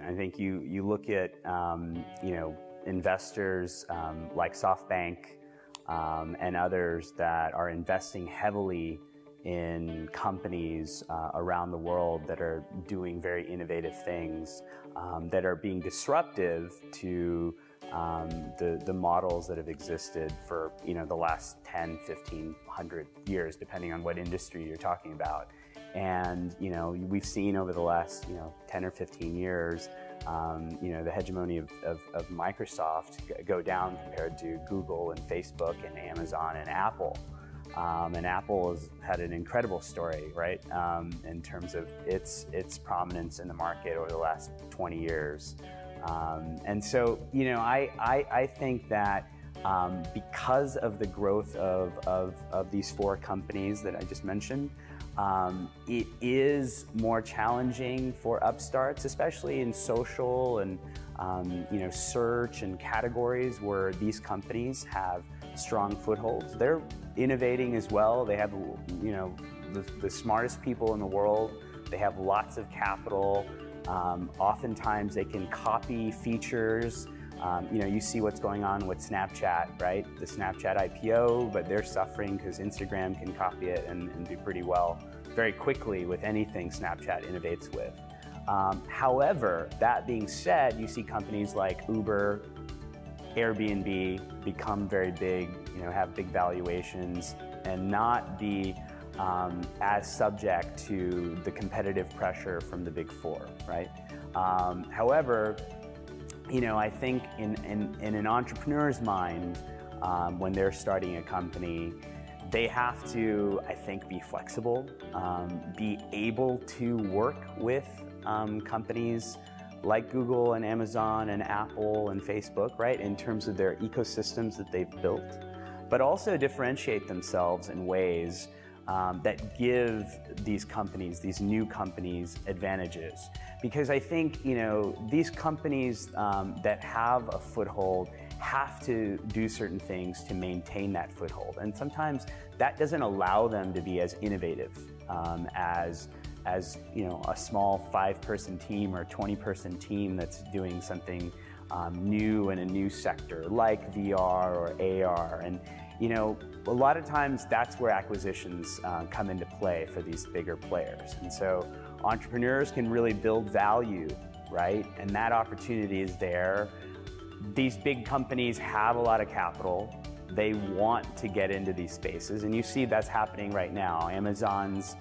I think you look at investors like SoftBank and others that are investing heavily in companies around the world that are doing very innovative things that are being disruptive to the models that have existed for the last 10, 15, 100 years, depending on what industry you're talking about. And we've seen over the last 10 or 15 years the hegemony of Microsoft go down compared to Google and Facebook and Amazon and Apple. And Apple has had an incredible story, right, in terms of its prominence in the market over the last 20 years. And so, I think that because of the growth of these four companies that I just mentioned, it is more challenging for upstarts, especially in social and search and categories where these companies have strong footholds. They're innovating as well. They have the smartest people in the world. They have lots of capital. Oftentimes they can copy features. You see what's going on with Snapchat, right? The Snapchat IPO, but they're suffering because Instagram can copy it and do pretty well very quickly with anything Snapchat innovates with. However, that being said, you see companies like Uber, Airbnb become very big, have big valuations and not be as subject to the competitive pressure from the big four, right? However, I think in an entrepreneur's mind, when they're starting a company, they have to, I think, be flexible, be able to work with companies like Google and Amazon and Apple and Facebook, right, in terms of their ecosystems that they've built, but also differentiate themselves in ways that give these companies, these new companies, advantages. Because I think, these companies that have a foothold have to do certain things to maintain that foothold. And sometimes that doesn't allow them to be as innovative as a small 5-person team or 20-person team that's doing something new in a new sector like VR or AR. And a lot of times that's where acquisitions come into play for these bigger players. And so entrepreneurs can really build value, right? And that opportunity is there. These big companies have a lot of capital. They want to get into these spaces, and you see that's happening right now. Amazon's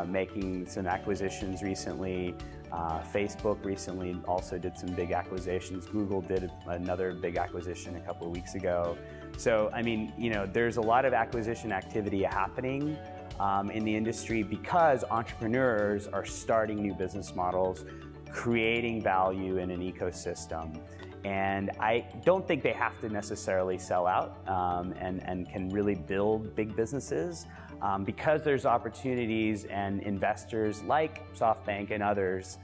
making some acquisitions recently. Facebook recently also did some big acquisitions. Google did another big acquisition a couple of weeks ago. So, there's a lot of acquisition activity happening in the industry because entrepreneurs are starting new business models, creating value in an ecosystem. And I don't think they have to necessarily sell out and can really build big businesses because there's opportunities and investors like SoftBank and others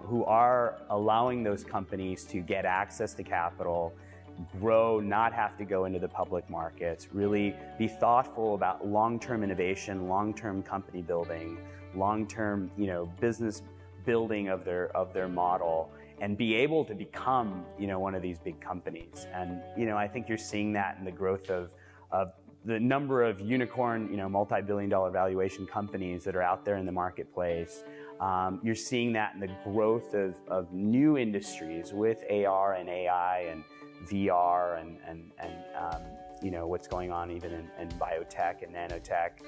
who are allowing those companies to get access to capital, grow, not have to go into the public markets, really be thoughtful about long-term innovation, long-term company building, long-term business building of their model, and be able to become one of these big companies. And I think you're seeing that in the growth of the number of unicorn, multi-billion-dollar valuation companies that are out there in the marketplace. You're seeing that in the growth of new industries with AR and AI and VR and what's going on even in biotech and nanotech.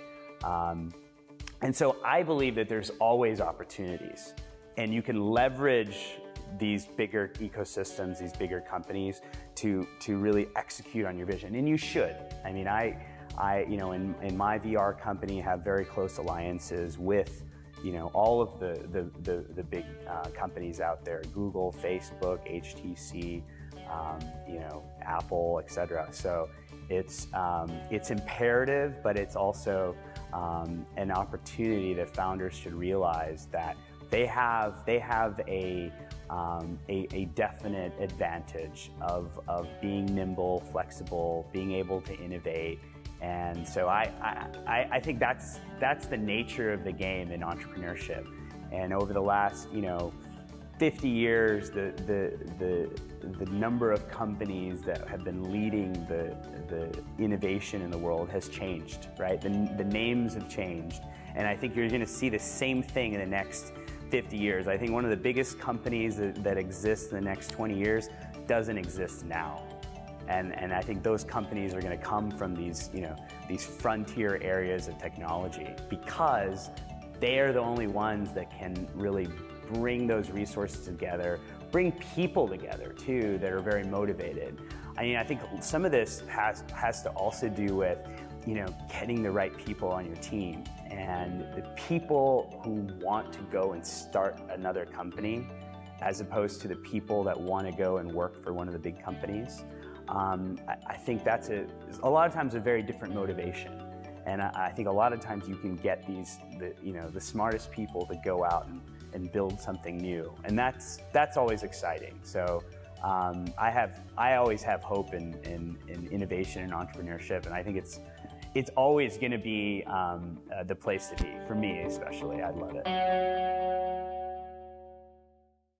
And so I believe that there's always opportunities, and you can leverage these bigger ecosystems, these bigger companies to really execute on your vision, and you should. I in my VR company have very close alliances with all of the big companies out there: Google, Facebook, HTC, Apple, etc. So it's imperative, but it's also an opportunity that founders should realize that they have a definite advantage of being nimble, flexible, being able to innovate. And so I think that's the nature of the game in entrepreneurship. And over the last 50 years, the number of companies that have been leading the innovation in the world has changed, right? The names have changed, and I think you're going to see the same thing in the next 50 years. I think one of the biggest companies that exists in the next 20 years doesn't exist now. And I think those companies are going to come from these frontier areas of technology, because they are the only ones that can really bring those resources together, bring people together too that are very motivated. I mean, I think some of this has to also do with, getting the right people on your team, and the people who want to go and start another company as opposed to the people that want to go and work for one of the big companies. I think that's a lot of times a very different motivation. And I think a lot of times you can get the smartest people to go out and build something new, and that's always exciting. So I always have hope in innovation and entrepreneurship, and I think it's always going to be the place to be for me, especially. I love it.